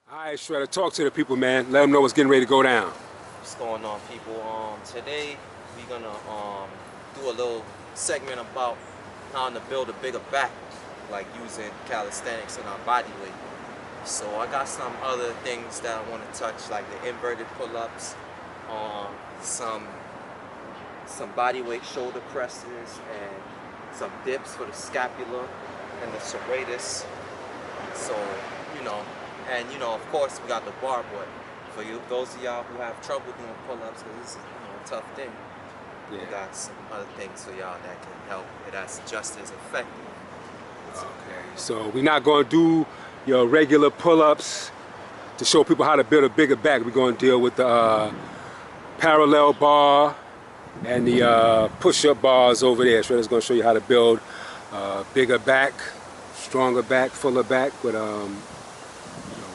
All right, Shredda, talk to the people, man. Let them know what's getting ready to go down. What's going on, people? Today we're gonna do a little segment about how to build a bigger back, like using calisthenics in our body weight. So I got some other things that I want to touch, like the inverted pull-ups, some body weight shoulder presses, and some dips for the scapula and the serratus. So of course we got the bar, but for you, those of y'all who have trouble doing pull-ups, because this is a tough thing, we got some other things for y'all that can help it as just as effective. Okay, so we're not going to do your regular pull-ups to show people how to build a bigger back. We're going to deal with the parallel bar and the push-up bars over there. Shredda's going to show you how to build a bigger back, stronger back, fuller back, with,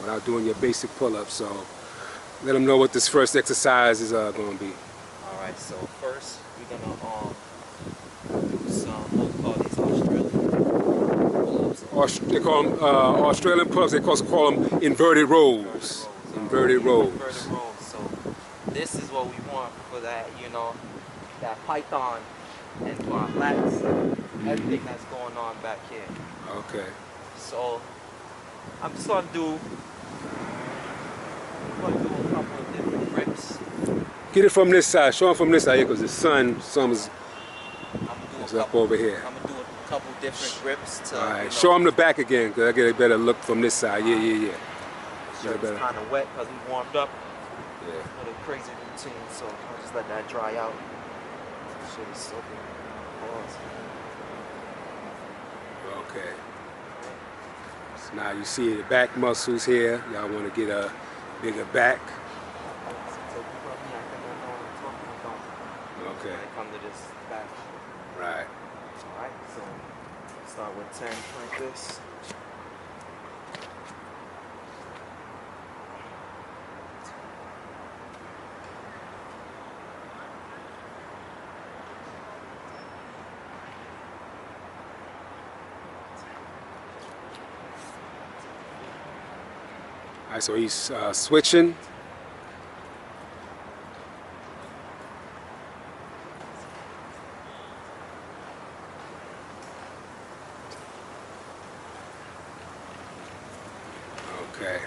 without doing your basic pull-ups. So let them know what this first exercise is going to be. Alright, so first we're going to do some, what we call these Australian pull-ups. They call them Australian pull-ups. They call them inverted rows. Inverted rows. Inverted rows. So this is what we want for that, that python and for our lats, everything that's going on back here. Okay. So I'm just going to do a couple of different grips. Get it from this side. Show them from this side here, because the sun's up over here. I'm going to do a couple different grips. All right. Show them the back again, because I get a better look from this side. Yeah. It's kind of wet because we warmed up. Yeah. With a crazy routine, so I'll just let that dry out. Shit is soaking. Okay. So now you see the back muscles here. Y'all want to get a bigger back. Okay. When it comes to this back. Right. Alright, so start with 10 like this. All right, so he's switching. Okay.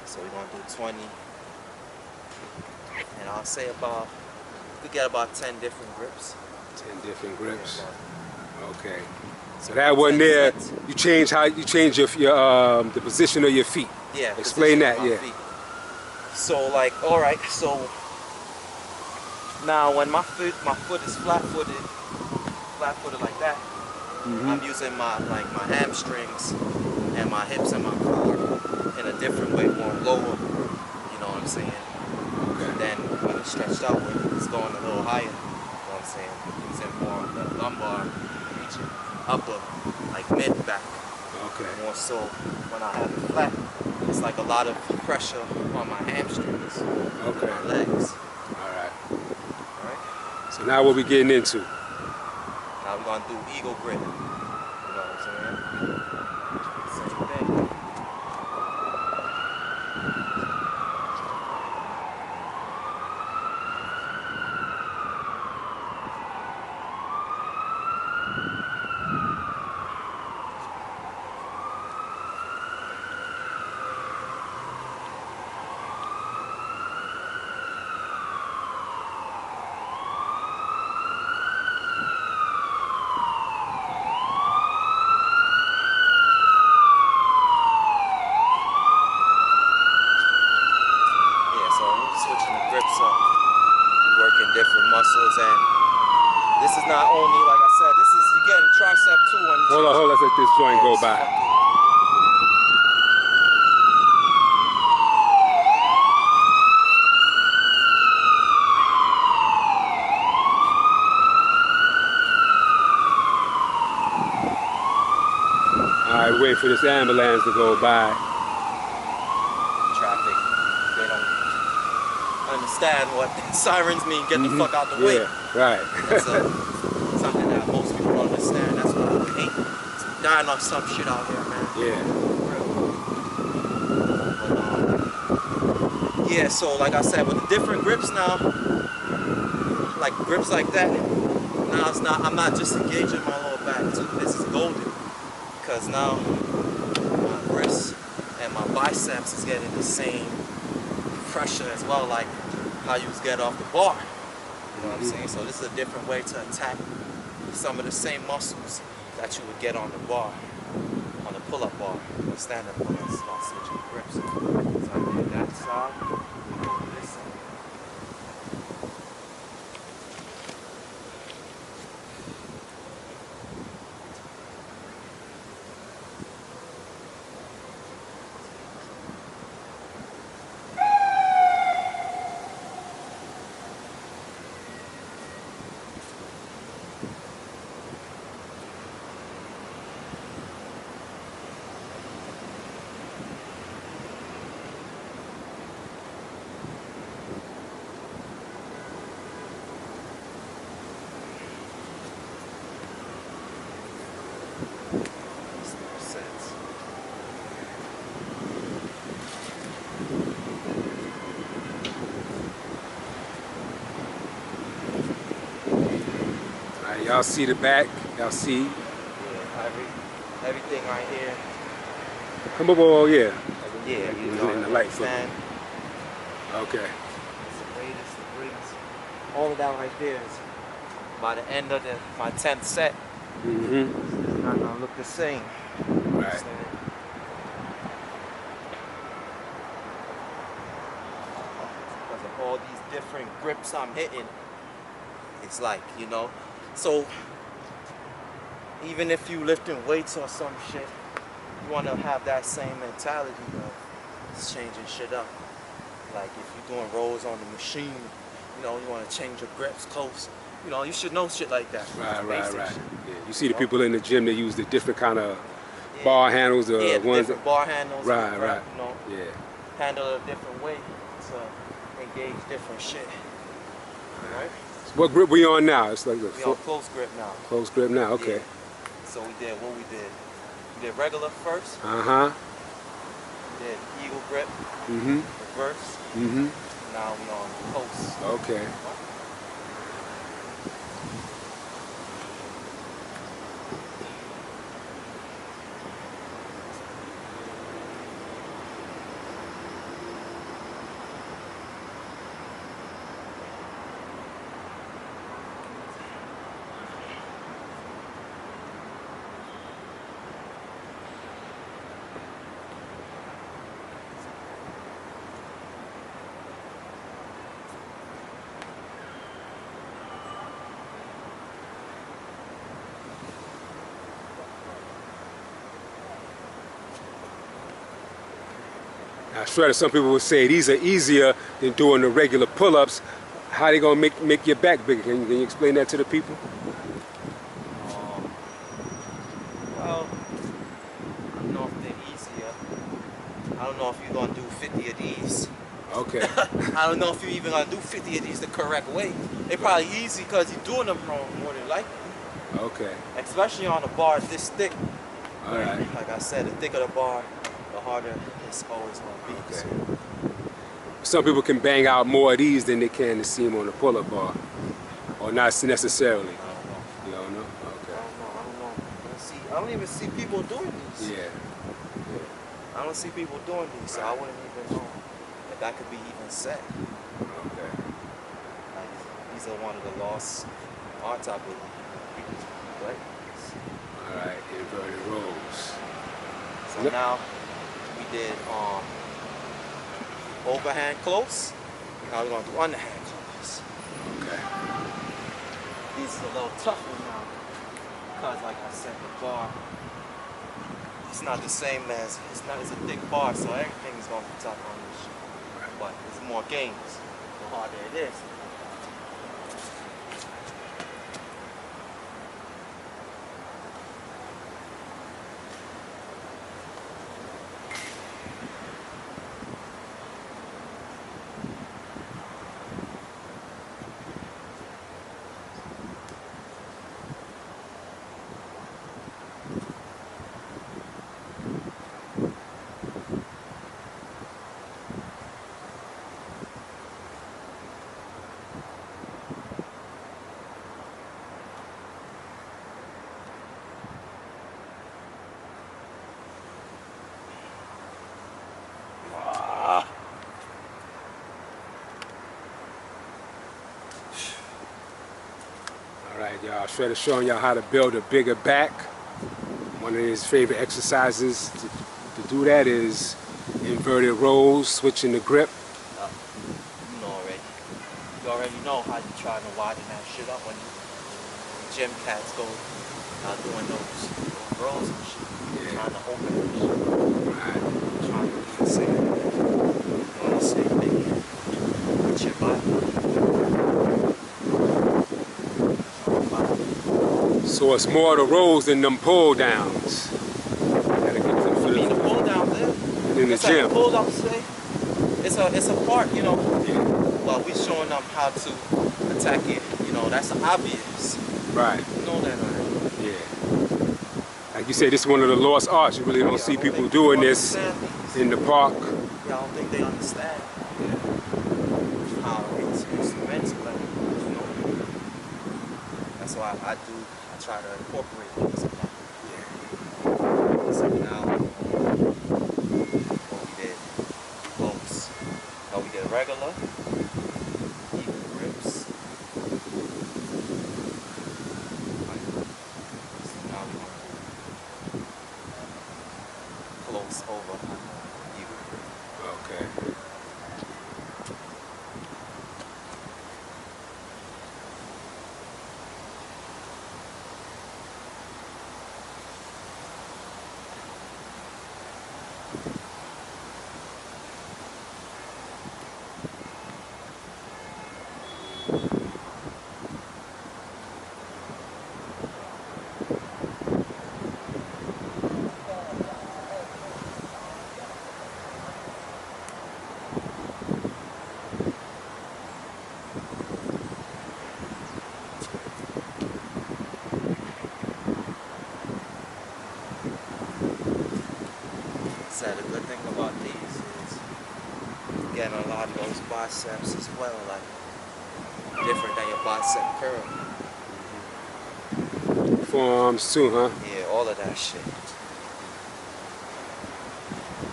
So we're going to do 20. And I'll say we get about 10 different grips. 10 different grips. Okay. So that one there, you change your the position of your feet. Yeah. Explain that. Yeah. Feet. So alright. So now when my foot is flat-footed like that, I'm using my hamstrings and my hips and my core in a different way, more lower. You know what I'm saying? Okay. And then when it's stretched out, it's going a little higher. You know what I'm saying? Using more the lumbar region. Upper, like mid back. Okay. More so when I have it flat, it's like a lot of pressure on my hamstrings. Okay. My legs. Alright. Alright. So now what we getting into? Now we're gonna do eagle grip. You know what I'm saying? Same thing. Different muscles, and this is not only, like I said, you're getting tricep too. Hold on, let's let this joint go by. All right, wait for this ambulance to go by. Traffic, they don't understand what sirens mean. Get the fuck out the way. Right. That's something that most people don't understand. That's why I would hate dying off some shit out here, man. Yeah. Yeah, so like I said, with the different grips now, like grips like that, now it's not, I'm not just engaging my lower back too. This is golden. Because now my wrist and my biceps is getting the same pressure as well, like how you get off the bar. You know what I'm saying? So this is a different way to attack some of the same muscles that you would get on the bar, on the pull-up bar, or stand-up bar. Let's start switching grips. So I did that side, we do this side. Y'all see the back? Y'all see? Yeah, everything right here. Come up, oh yeah. Yeah, you It's know, in the light for fan. Okay. It's the greatest, the greatest. All of that right there is by the end of my 10th set. It's not gonna look the same. Right. Because of all these different grips I'm hitting, it's like, you know, so even if you lifting weights or some shit, you want to have that same mentality of changing shit up. Like if you're doing rolls on the machine, you know, you want to change your grips close. You know, you should know shit like that. Right. Shit. Yeah. You see the people in the gym that use the different kind of bar handles, the ones different bar handles. Right. You know, Yeah. handle it a different way to engage different shit. Right? What grip we on now? It's like We on close grip now. Close grip now. Okay. Yeah. So we did what we did. We did regular first. Uh-huh. We did eagle grip. Reverse. Now we on close. Okay. Now, Shredda, some people would say these are easier than doing the regular pull-ups. How they gonna make your back bigger? Can you explain that to the people? Well, I don't know if they're easier. I don't know if you're gonna do 50 of these. Okay. I don't know if you're even gonna do 50 of these the correct way. They're probably easy because you're doing them wrong more than likely. Okay. Especially on a bar this thick. All right. Like I said, the thicker the bar, the harder it's always gonna be. Okay. So, Some people can bang out more of these than they can to see them on the pull-up bar, or not necessarily. I don't know. You don't know? Okay. I don't know. I don't even see people doing these. Yeah. I don't see people doing these, so I wouldn't even know if that could be even said. Okay. Like, these are one of the lost arts, I believe. Right? All right. Inverted rolls. So now we did overhand close. Now we're gonna do underhand close. Okay. These are a little tougher now because, like I said, the bar, it's not the same as, it's a thick bar, so everything is gonna be tough on this shit. But it's more games the harder it is. Y'all, Shredda showing y'all how to build a bigger back. One of his favorite exercises to do that is inverted rows, switching the grip. You know already. You already know how you trying to widen that shit up when gym cats go doing those rows and shit. Yeah. Trying to open that shit. Right. Trying to do the same. Doing the same thing with your body. So it's more the rows than them pull downs. Gotta get them for I mean, the pull down there. in the It's gym. like a pull up today. It's a part, you know. Yeah. Well, we showing them how to attack it. You know, that's obvious. Right. You know that, right? Yeah. Like you said, this is one of the lost arts. You really don't see people doing this in the park. Yeah, I don't think they understand how it's instrumental. You know, that's why I try to incorporate this. So now, what we did, close. Now we did regular, even grips. So now we're going to do close over, even grip. Okay. Said the good thing about these is getting a lot of those biceps as well, like different than your bicep curl. Forearms too, huh? Yeah, all of that shit.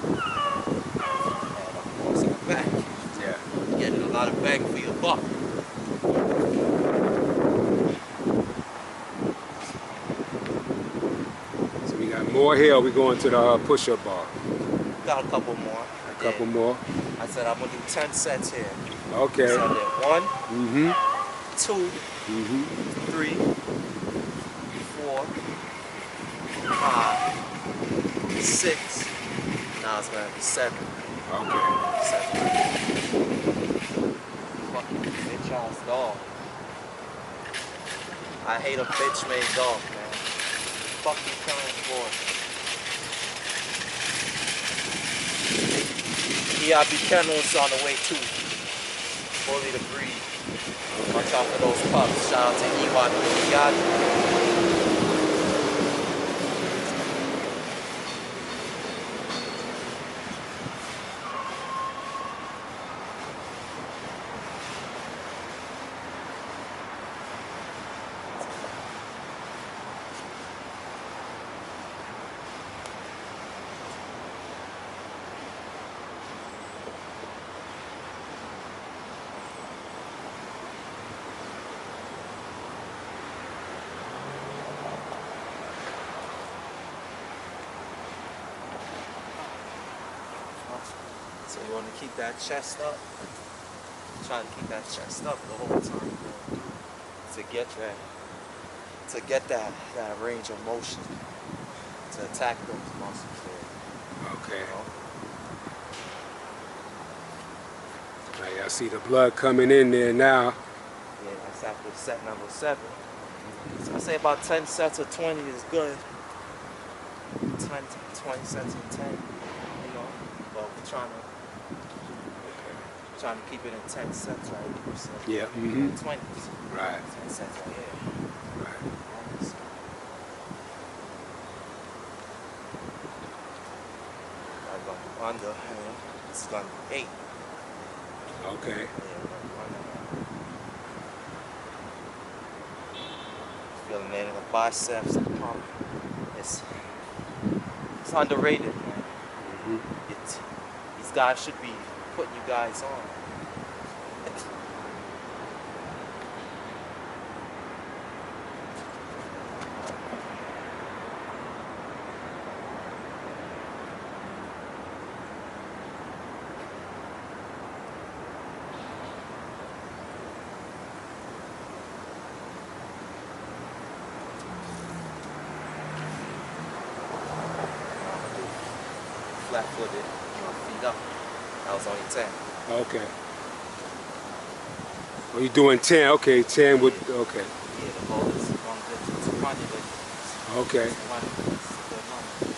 And of course, our back. Yeah. Getting a lot of bang for your buck. So we got more here. We going to the push-up bar. Got a couple more. A couple more. I said I'm gonna do 10 sets here. Okay. So I did 1, Mm-hmm. 2, Mm-hmm. 3, 4, 5, 6. Now it's gonna be 7. Okay. 7. Fucking bitch ass dog. I hate a bitch made dog, man. Fuck you crying for. EIB kennels on the way too. Bully the breed. Watch out for those pups. Shout out to EIB. So you want to keep that chest up. Try to keep that chest up the whole time, man, to get that range of motion to attack those muscles there. Okay. You know? Now y'all see the blood coming in there now. Yeah, that's after set number 7. So I say about 10 sets of 20 is good. 10 to 20 sets of 10, you know. But we're trying to keep it in 10 sets, right? So Yeah. Mm-hmm. 20s. Right. 10 sets right here. Right. I'm going to do under, and this is going to be 8. Okay. Yeah, we're going to do under. Feeling it in the biceps, the pump. It's underrated, man. Mm-hmm. These guys should be putting you guys on. flat-footed, my feet up. That was only 10. Okay. Oh, you're doing 10. Okay, 10 with, okay. Yeah, the goal is going to get to 200. Okay. 200. That's a good number.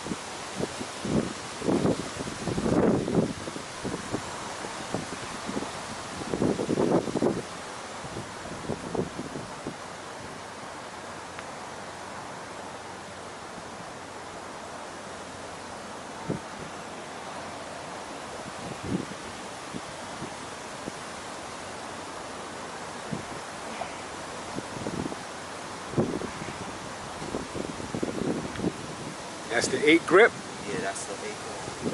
That's the 8 grip. Yeah, that's the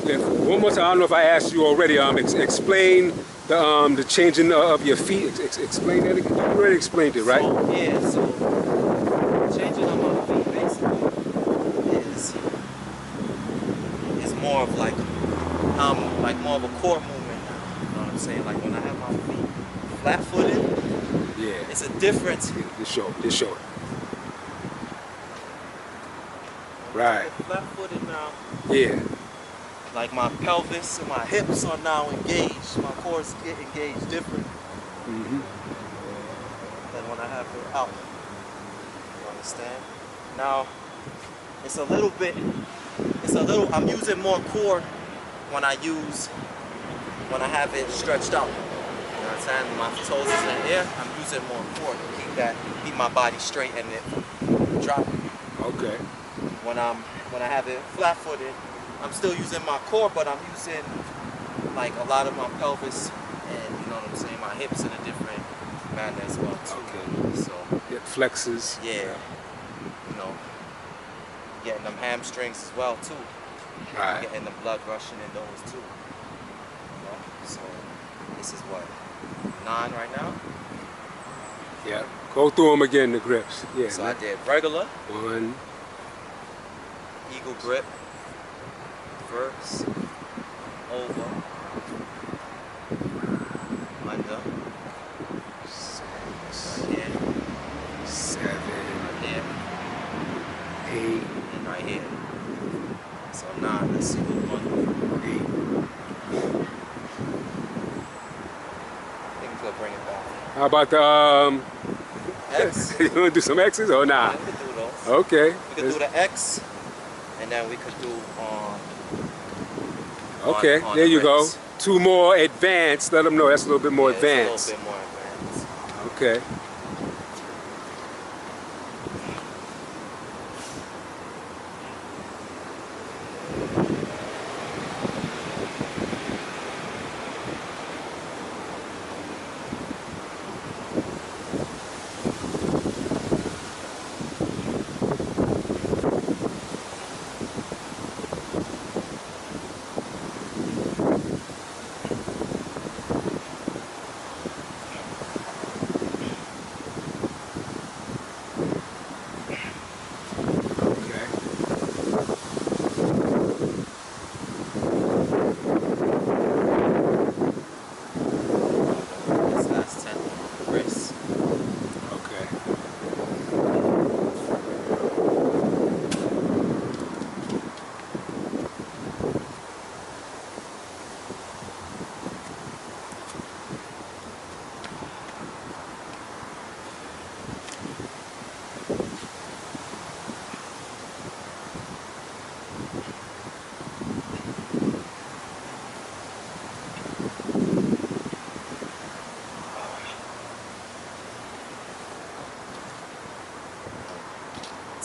8 Yeah, one more time, I don't know if I asked you already. Explain the changing of your feet. Explain that again. You already explained it, right? So, yeah, so changing of my feet basically is more of like more of a core movement now. You know what I'm saying? Like when I have my feet flat-footed, Yeah. it's a difference. Just show it. Just show it. Right. Flat-footed now. Yeah. Like my pelvis and my hips are now engaged. My core is engaged different than when I have it out. You understand? Now, I'm using more core when I have it stretched out. You know what I'm saying? My toes is in the air, I'm using more core to keep my body straight and it dropping. Okay. When I have it flat-footed, I'm still using my core, but I'm using like a lot of my pelvis and, you know what I'm saying, my hips in a different manner as well too. Okay. So Hip flexes. yeah, you know, getting them hamstrings as well too. Right. Getting the blood rushing in those too. You know? So this is what, 9 right now. Yeah. Go through them again, the grips. Yeah. So I did regular, 1, eagle grip, reverse, over, under, 6, right here, 7, right here, 8, and right here. So 9, let's see what one. 8. I think we could bring it back. How about the X. you want to do some X's or Yeah, not? we could do those. Okay. We could do the X, and then we could do Okay, on there the you go. ribs. 2 more advanced. Let them know that's a little bit more Yeah, advanced. it's a little bit more advanced. Okay.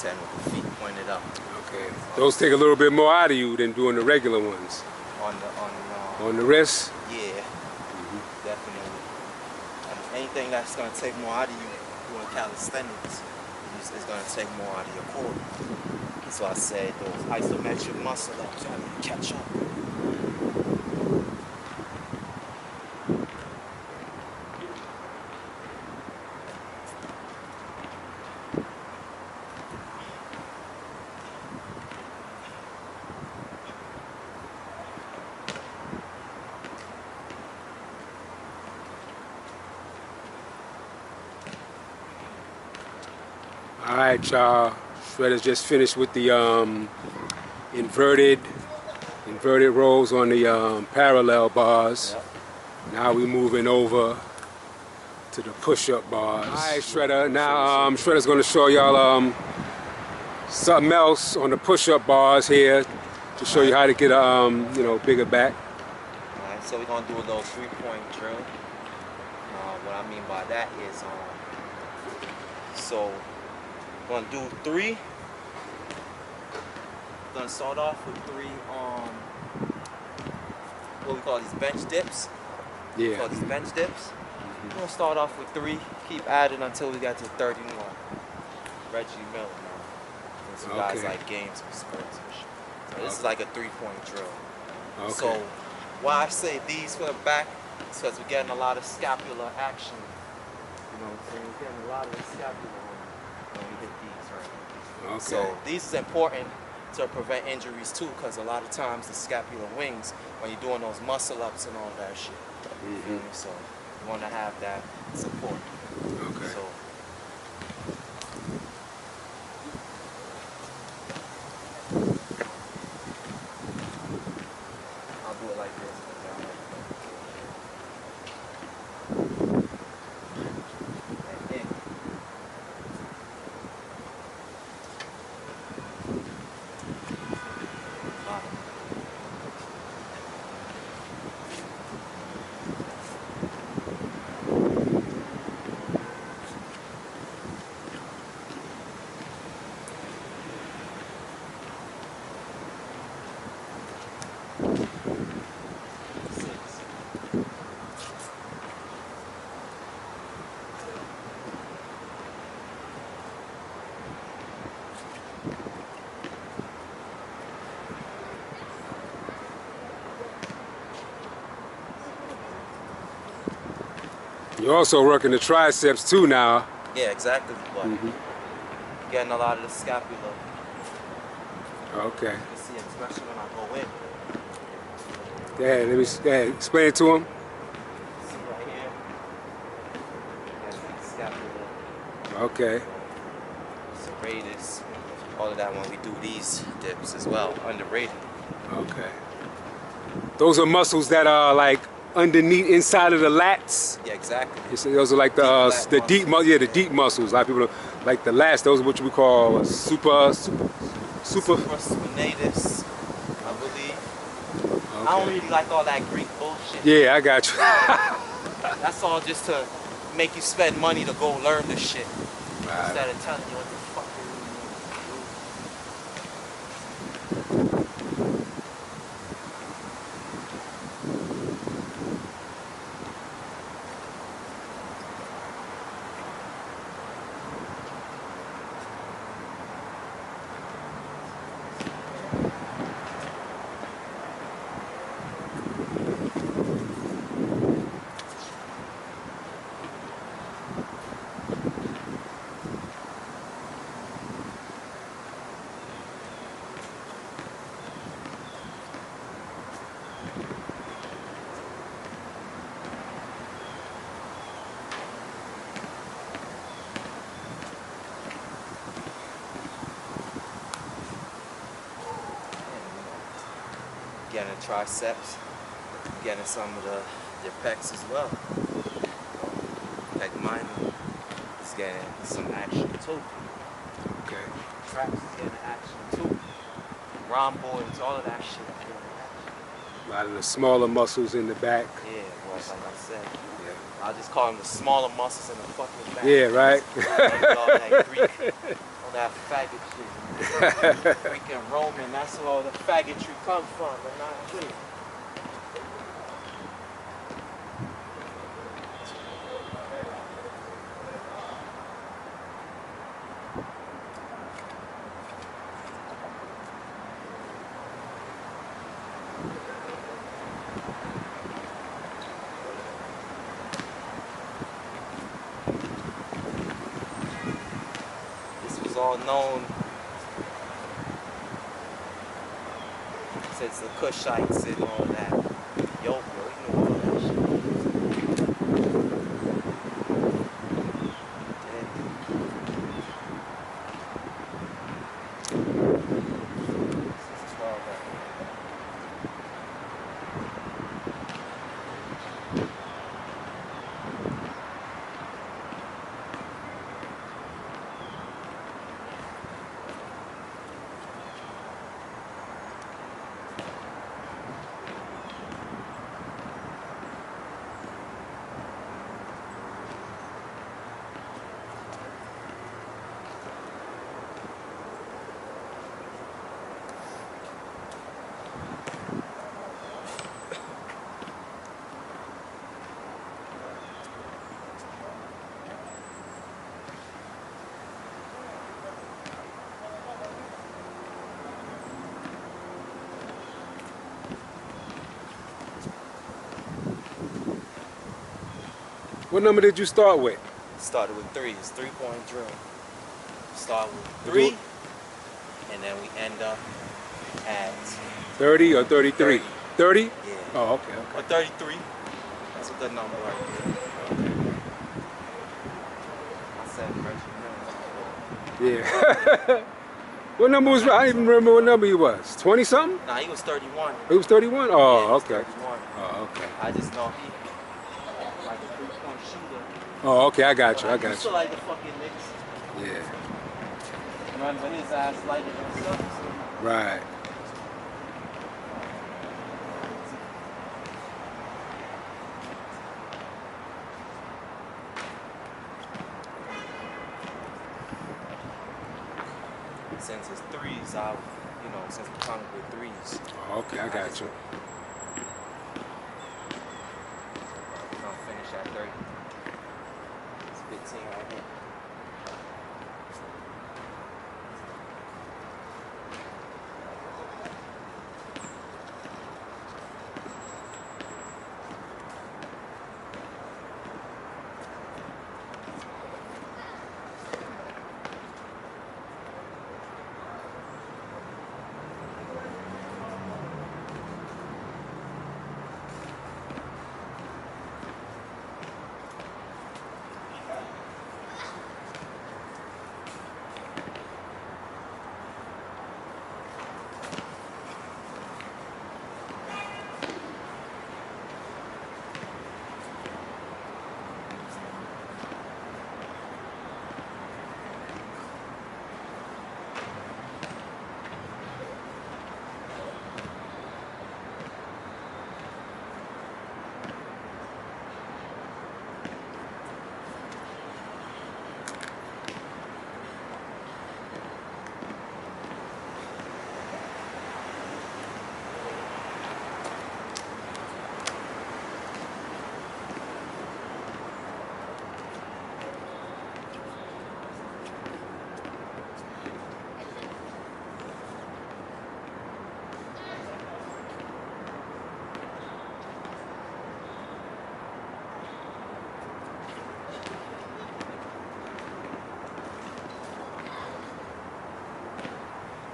With the feet pointed up. Okay. Those take a little bit more out of you than doing the regular ones. On the wrist? Yeah, definitely. And anything that's going to take more out of you doing calisthenics is going to take more out of your core. So I said those isometric muscle ups are going to catch up. All right, y'all. Shredda's just finished with the inverted Inverted rows on the parallel bars. Yep. Now we're moving over to the push-up bars. All right, Shredda. Now Shredda's going to show y'all something else on the push-up bars here to show you how to get a you know, bigger back. All right, so we're gonna do a little 3-point drill. What I mean by that is, so we're gonna do 3. We're gonna start off with 3 what we call these bench dips. Yeah. We call these bench dips. We're gonna start off with 3, keep adding until we get to 31. Reggie Miller, man. Since you guys like games and sports and shit. So this is like a 3-point drill. Okay. So why I say these for the back is because we're getting a lot of scapular action. You know what I'm saying? We're getting a lot of the scapula when we hit these, right? Okay. So these is important to prevent injuries too, because a lot of times the scapular wings when you're doing those muscle ups and all that shit. You feel me? So you want to have that support. Okay. So I'll do it like this. You're also working the triceps too now. Yeah, exactly. But getting a lot of the scapula. Okay. You can see it, especially when I go in. Go ahead, go ahead. Explain it to him. See right here. Getting the scapula. Okay. Serratus. All of that when we do these dips as well. Underrated. Okay. Those are muscles that are like underneath, inside of the lats. Yeah, exactly. Those are like the deep muscles. Yeah, the deep muscles. A lot of people like the lats. Those are what we call supraspinatus, I believe. Okay. I don't really like all that Greek bullshit. Yeah, I got you. That's all just to make you spend money to go learn the shit. Right. Instead of telling you what the fuck you getting triceps, getting some of your pecs as well. Pec minor is getting some action too. Okay. Traps is getting action too. Rhomboids, all of that shit is getting action. A lot of the smaller muscles in the back. Yeah, well, like I said, I just call them the smaller muscles in the fucking back. Yeah, right. All that Greek, all that faggot shit. Greek and Roman, that's where all the faggotry comes from, but not Greek. This was all known since the Kushites and all that. Yo, bro, you know all that shit. This is 12 right What number did you start with? Started with 3. It's 3-point drill. Start with 3, and then we end up at 30 or 33? 30? Yeah. Oh, okay. Or 33. That's a good number right there. I said Yeah. What number was, I don't even remember what number he was. 20 something? Nah, he was 31. He was 31? Oh, yeah, he was okay. 31. Oh, okay. I just know he like a 3-point shooter. Oh, okay, I got you. I got Still you. like the fucking Knicks. Yeah. Remember his ass lighted himself. Right. Since it's 3s, since we come with 3s. Oh, okay, I got you. We're gonna finish at 30. It's 15 right here.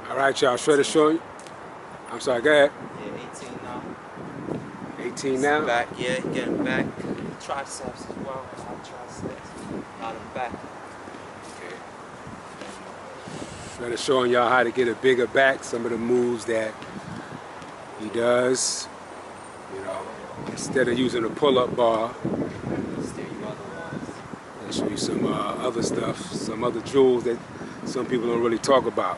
All right, y'all. Shredda showing you. I'm sorry, go ahead. Yeah, 18 now. 18 now? Back, yeah, getting back. Triceps as well. Out triceps. Out and back. Okay. Shredda showing y'all how to get a bigger back. Some of the moves that he does. You know, instead of using a pull-up bar, Steer you otherwise. I'll show you some other stuff, some other jewels that some people don't really talk about.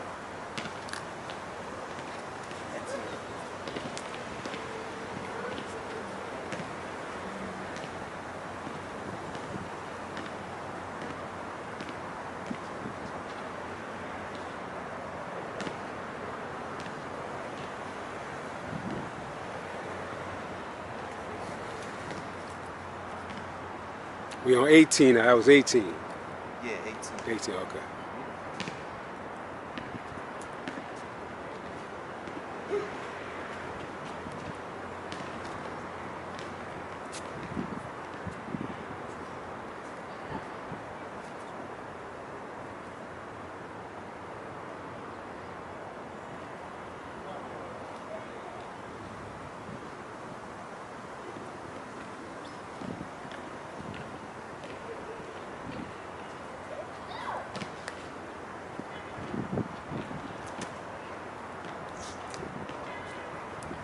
We on 18 now. That was 18. Yeah, 18. 18, okay.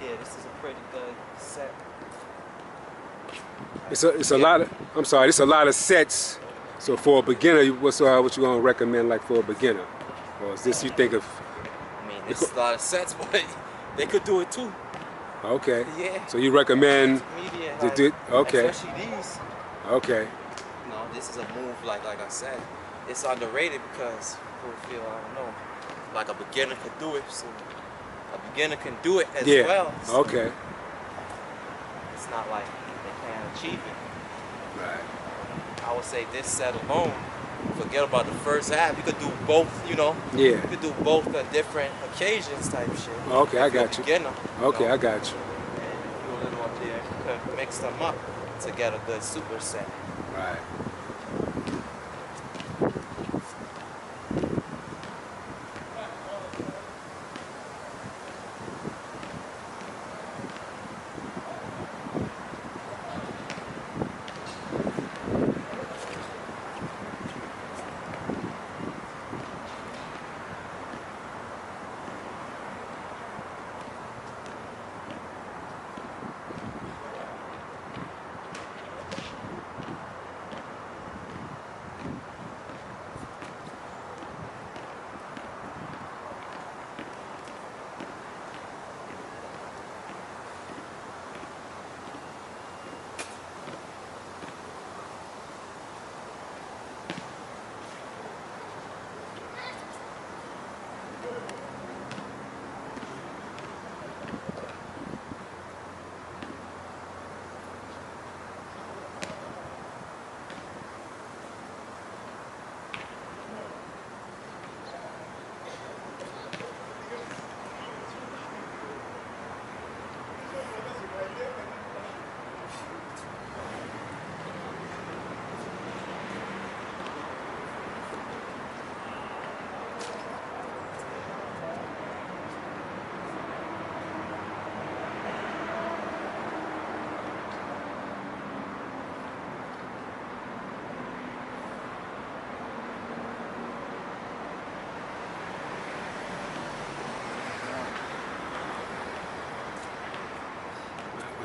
Yeah, this is a pretty good set. It's a lot of, I'm sorry, it's a lot of sets. So for a beginner, what you gonna recommend like for a beginner? Or is this you think of? I mean, it's a lot of sets, but they could do it too. Okay. Yeah. So you recommend Media, to do, okay. Especially these. Okay. You know, this is a move, like I said, it's underrated because people feel, I don't know, like a beginner could do it, so a beginner can do it as well. So Okay. it's not like they can't achieve it. Right. I would say this set alone, forget about the first half, you could do both, you know. Yeah. You could do both at different occasions type shit. Okay, I If you're a got you. beginner, Okay, know, I got you. and do a little up there, you could mix them up to get a good super set. Right.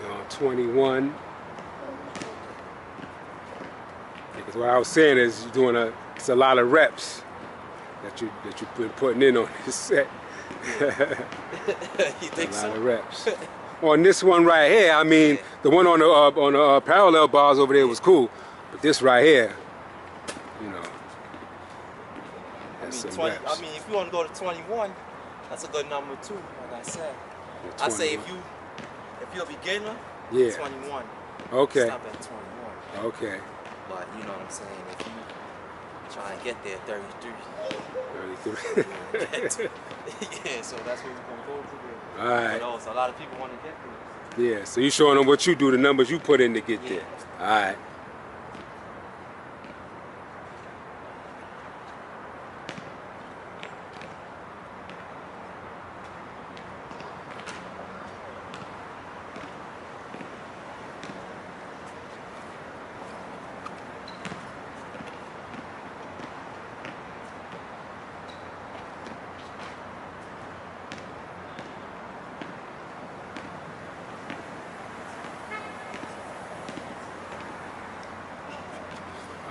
We're on 21. Because what I was saying is you're doing it's a lot of reps that you've been putting in on this set. You think a so? lot of reps. On this one right here, I mean, the one on the parallel bars over there was cool, but this right here, you know, that's some reps. I mean, if you want to go to 21, that's a good number too. Like I said, I say if you're a beginner, yeah, 21. Okay. Stop at 21. Okay. But you know what I'm saying? If you try and get there, 33. 33. Yeah, so that's what we're gonna go to there. All right. But also, a lot of people want to get there. Yeah, so you showing them what you do, the numbers you put in to get there. All right.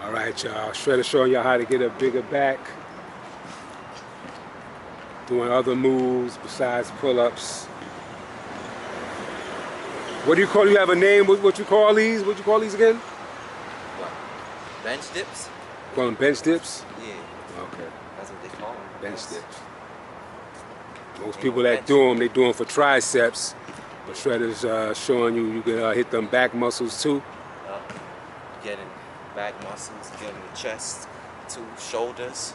All right, y'all. Shredda showing y'all how to get a bigger back. Doing other moves besides pull-ups. What do you call? You have a name? What you call these? What you call these again? What? Bench dips? Call them bench dips. Yeah. Okay. That's what they call them. Bench dips. Most people that do them, they do them for triceps. But Shredda's showing you can hit them back muscles too. Getting back muscles, getting the chest, two shoulders.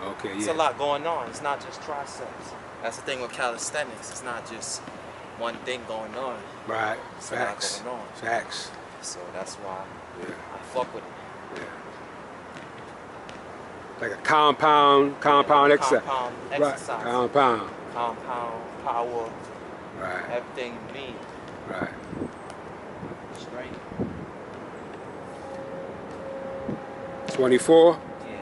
Okay, yeah. It's a lot going on. It's not just triceps. That's the thing with calisthenics. It's not just one thing going on. Right. It's Facts. a lot going on. Facts. So that's why Yeah. I fuck with it. Yeah. Like a compound exercise. Compound Right. exercise. Compound. Compound, power, Right. everything you need. Right. Straight. 24. Yeah.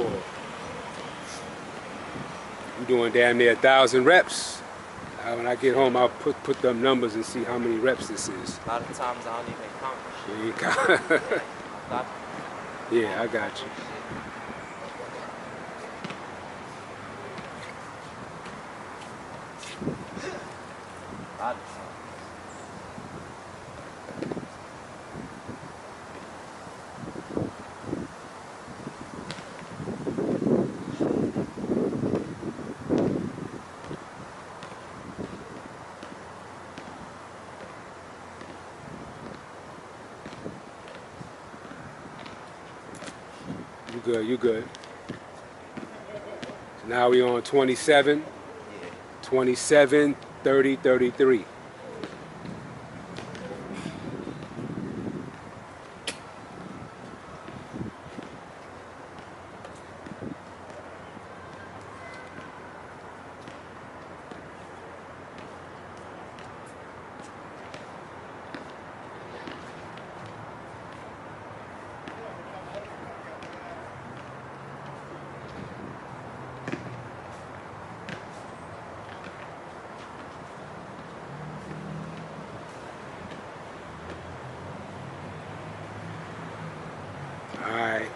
for? I'm doing damn near 1,000 reps. When I get home, I'll put them numbers and see how many reps this is. A lot of times I don't even count shit. You ain't count. Yeah, I got you. A lot of times. You good, you good. So now we on 27, 27, 30, 33. All right.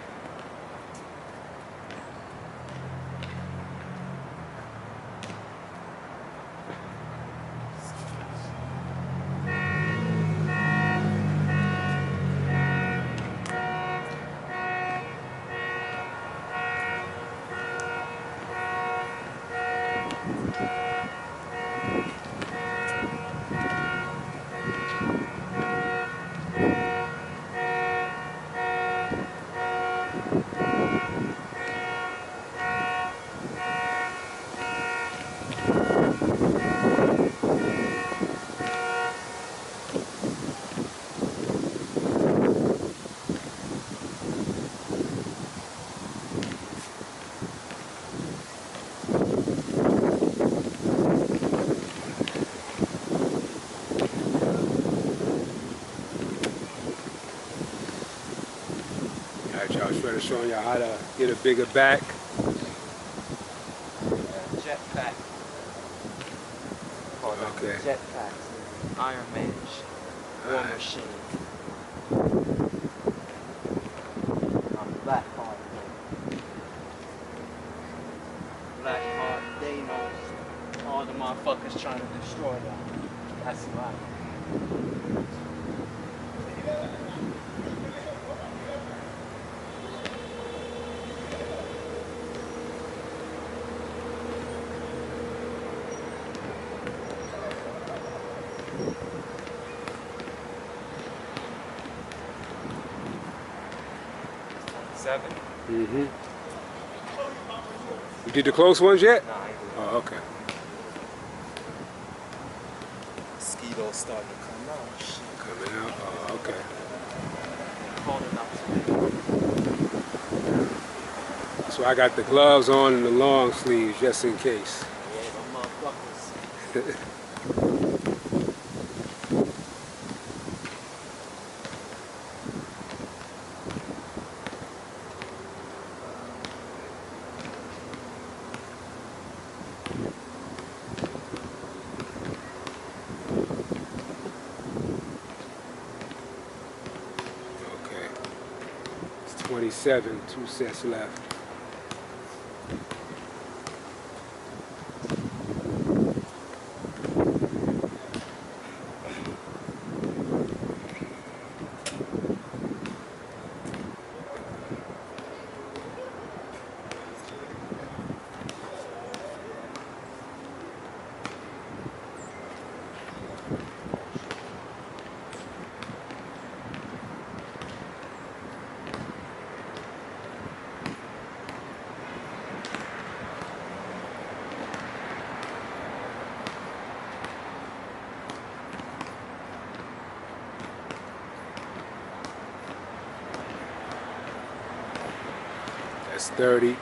Shredda showing y'all how to get a bigger back. Jet pack. Okay. Jet packs. Iron Man shit. War machine. I'm black hard day. Black hard day knows all the motherfuckers trying to destroy y'all. That's right. Mm-hmm. You did the close ones yet? Nah, I ain't doing Oh, okay. Mosquitoes starting to come out. Shit. Coming out? Oh, okay. Calling out today. So I got the gloves on and the long sleeves just in case. Yeah, them motherfuckers. Okay. It's 27, 2 sets left. That's 30.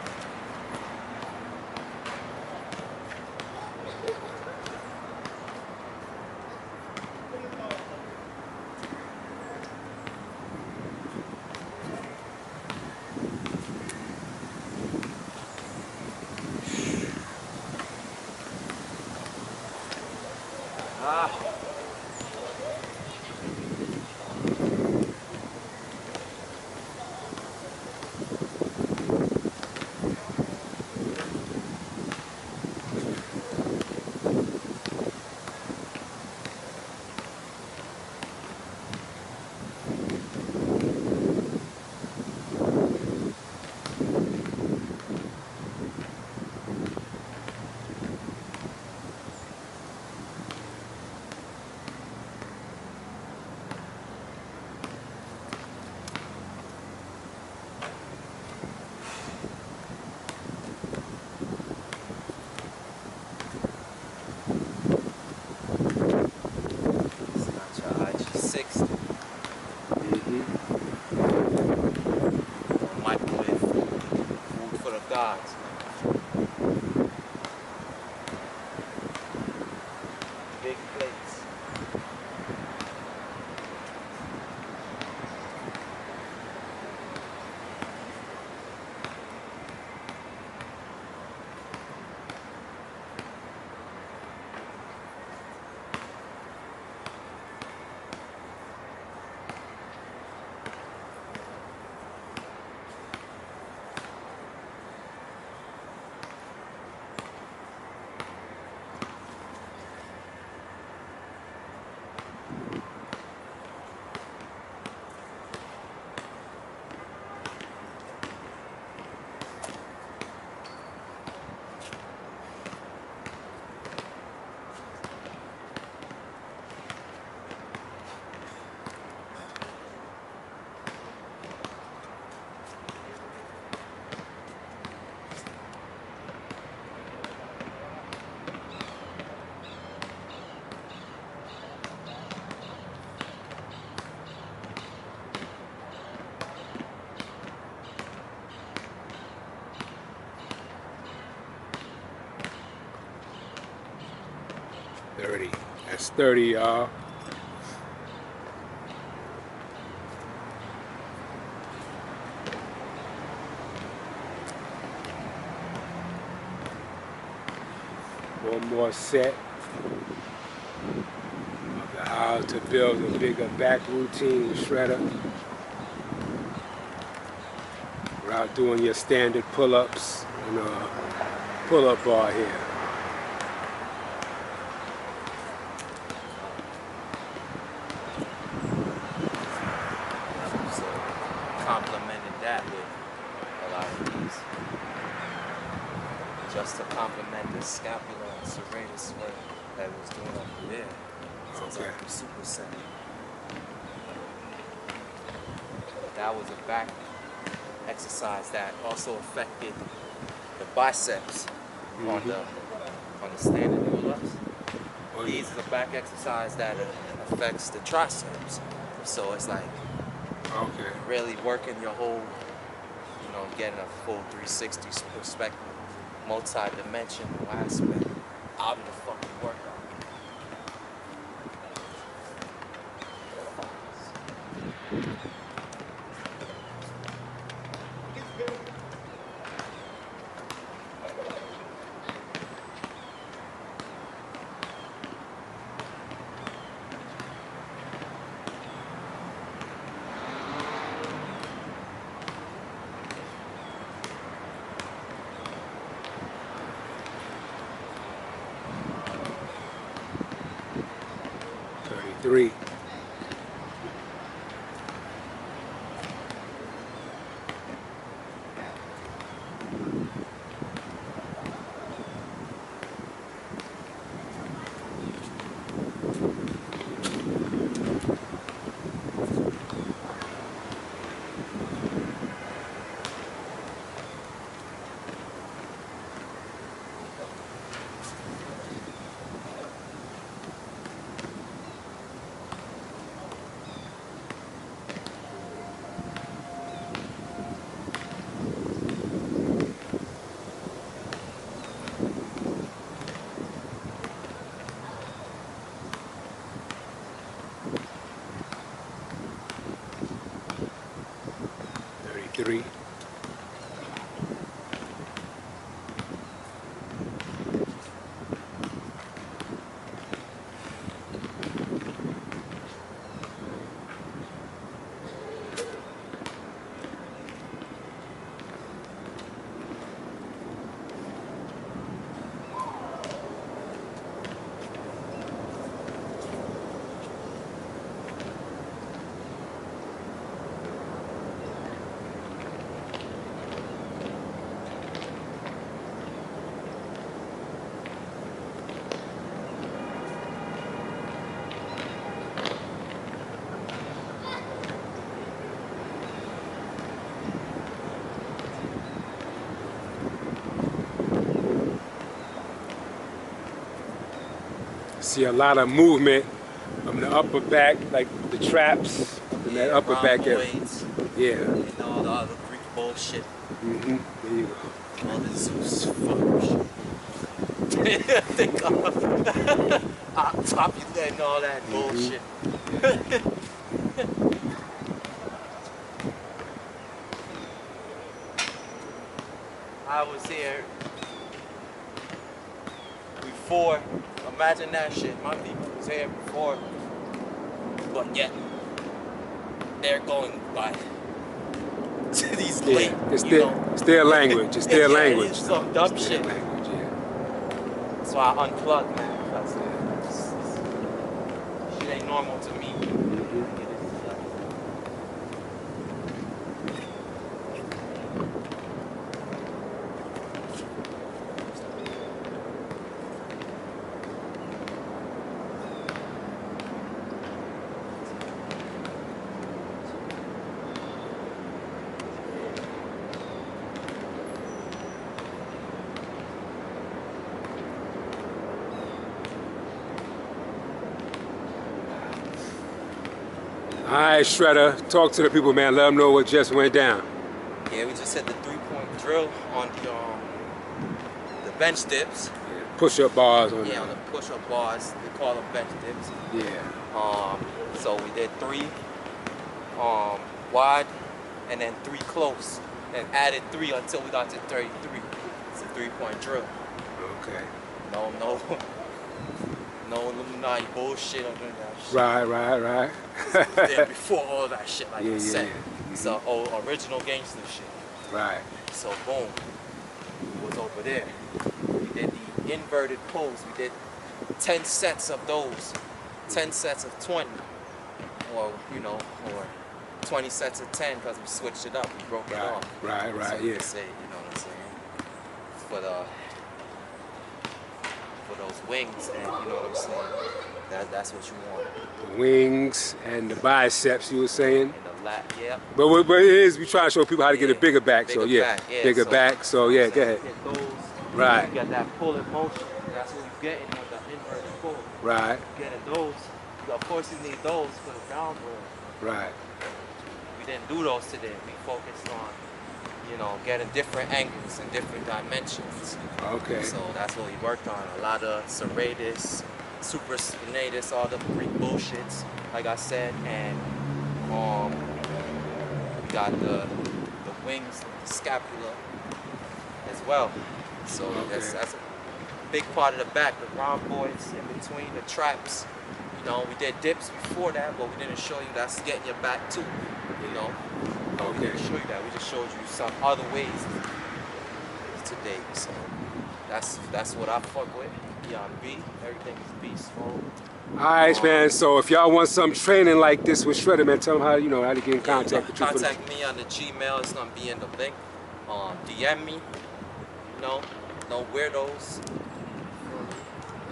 30, y'all. One more set of how to build a bigger back routine with Shredda without doing your standard pull-ups and a pull-up bar here. So complemented that with a lot of these. Just to complement the scapular and serratus work that we was doing over there. So it's like a super set. That was a back exercise that also affected the biceps on the standard pull-ups. These is a back exercise that affects the triceps. So it's like really working your whole, you know, getting a full 360 perspective, multi-dimensional aspect out of the fucking workout. Three. Three. See a lot of movement from the upper back, like the traps and that upper back area. Yeah. And all the other Greek bullshit. There you go. All the Zeus fuck shit. Think of Popular and all that bullshit. I was here before. Imagine that shit. My people was here before, but yet they're going by these late. It's their language. It's their language. It's some dumb it's shit. Language, So I unplugged, man. Because shit ain't normal to me. All right, Shredda, talk to the people, man. Let them know what just went down. Yeah, we just hit the 3-point drill on the bench dips. push-up bars on Yeah, on the push-up bars, they call them bench dips. Yeah. So we did 3 wide, and then 3 close, and added 3 until we got to 33. It's a 3-point drill. Okay. No Illuminati bullshit or none of that shit. Right. Yeah, before all that shit, like Yeah, I said. yeah. It's original gangster shit. Right. So boom, we was over there. We did the inverted pulls. We did 10 sets of those. 10 sets of 20. Or, or 20 sets of 10 because we switched it up. We broke it off. Right, so yeah. Say, you know what I'm saying? For those wings, and you know what I'm saying? That's what you want. The wings and the biceps, you were saying? And the lat, yeah. But it is, we try to show people how to get a bigger back. Bigger so yeah, back, yeah. bigger so, back. So yeah, go ahead. Get those. Right. You get that pull in motion. That's what you're getting on the inverted pull. Right. Getting those. Of course, you need those for the down roll. Right. We didn't do those today. We focused on, getting different angles and different dimensions. Okay. So that's what we worked on. A lot of serratus, supraspinatus, all the Greek bullshits, like I said, and we got the wings, the scapula as well. So that's a big part of the back, the rhomboids in between the traps. We did dips before that, but we didn't show you that's getting your back too. We didn't show you that. We just showed you some other ways today. So that's what I fuck with. Beyond B, everything is beastful. Alright, man. So if y'all want some training like this with Shredda, man, tell them how how to get in contact with you. Contact me on the Gmail. It's gonna be in the link. DM me. No weirdos.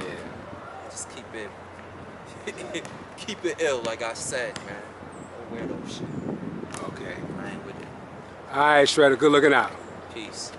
Yeah. Just keep it. Keep it ill, like I said, man. No weirdo shit. Okay. I ain't with it. Alright, Shredda, good looking out. Peace.